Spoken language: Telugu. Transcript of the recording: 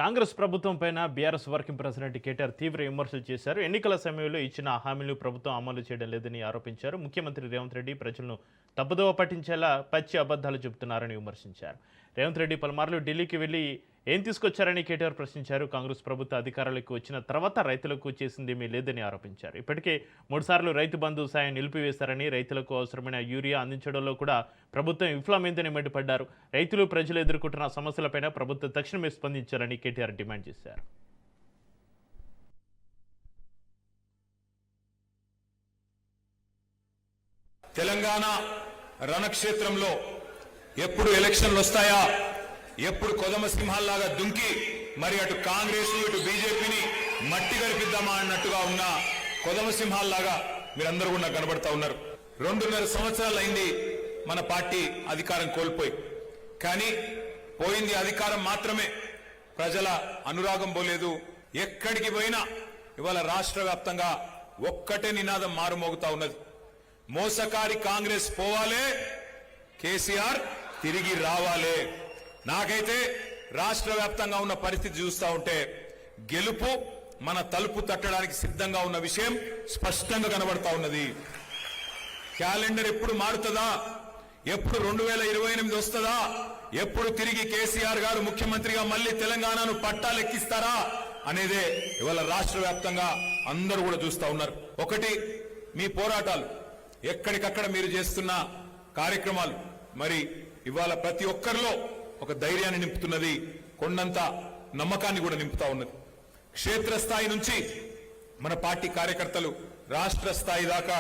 కాంగ్రెస్ ప్రభుత్వం పైన బీఆర్ఎస్ వర్కింగ్ ప్రెసిడెంట్ కేటీఆర్ తీవ్ర విమర్శలు చేశారు. ఎన్నికల సమయంలో ఇచ్చిన హామీలు ప్రభుత్వం అమలు చేయడం లేదని ఆరోపించారు. ముఖ్యమంత్రి రేవంత్ రెడ్డి ప్రజలను తప్పుదోవ పట్టించేలా పచ్చి అబద్ధాలు చెబుతున్నారని విమర్శించారు. రేవంత్ రెడ్డి పలుమార్లు ఢిల్లీకి వెళ్లి ఏం తీసుకొచ్చారని కేటీఆర్ ప్రశ్నించారు. కాంగ్రెస్ ప్రభుత్వ అధికారులకు వచ్చిన తర్వాత రైతులకు చేసిందేమీ లేదని ఆరోపించారు. ఇప్పటికే 3 సార్లు రైతు బంధు సాయం నిలిపివేశారని, రైతులకు అవసరమైన యూరియా అందించడంలో కూడా ప్రభుత్వం విఫలమైందని మండిపడ్డారు. రైతులు ప్రజలు ఎదుర్కొంటున్న సమస్యలపైన ప్రభుత్వం తక్షణమే స్పందించాలని కేటీఆర్ డిమాండ్ చేశారు. తెలంగాణ రణక్షేత్రంలో ఎప్పుడు ఎలక్షన్లు వస్తాయా, ఎప్పుడు కొదమ సింహాల్లాగా దుంకి మరి అటు కాంగ్రెస్ ఇటు బీజేపీని మట్టి గరిపిద్దామా అన్నట్టుగా ఉన్న కొదమ సింహాల్లాగా మీరందరూ కూడా కనబడతా ఉన్నారు. 2.5 సంవత్సరాలు అయింది మన పార్టీ అధికారం కోల్పోయి. కానీ పోయింది అధికారం మాత్రమే, ప్రజల అనురాగం పోలేదు. ఎక్కడికి పోయినా ఇవాళ రాష్ట్ర వ్యాప్తంగా ఒక్కటే నినాదం మారుమోగుతా ఉన్నది. మోసకారి కాంగ్రెస్ పోవాలే, కేసీఆర్ తిరిగి రావాలే. నాకైతే రాష్ట్ర వ్యాప్తంగా ఉన్న పరిస్థితి చూస్తా ఉంటే గెలుపు మన తలుపు తట్టడానికి సిద్ధంగా ఉన్న విషయం స్పష్టంగా కనబడతా ఉన్నది. క్యాలెండర్ ఎప్పుడు మారుతుందా, ఎప్పుడు 2028 వస్తుందా, ఎప్పుడు తిరిగి కేసీఆర్ గారు ముఖ్యమంత్రిగా మళ్ళీ తెలంగాణను పట్టాలెక్కిస్తారా అనేదే ఇవాళ రాష్ట్ర వ్యాప్తంగా అందరూ కూడా చూస్తా ఉన్నారు. ఒకటి, మీ పోరాటాలు, ఎక్కడికక్కడ మీరు చేస్తున్న కార్యక్రమాలు మరి ఇవాళ ప్రతి ఒక్కరిలో ఒక ధైర్యాన్ని నింపుతున్నది, కొండంత నమ్మకాన్ని కూడా నింపుతా ఉన్నది. క్షేత్రస్థాయి నుంచి మన పార్టీ కార్యకర్తలు రాష్ట్ర స్థాయి దాకా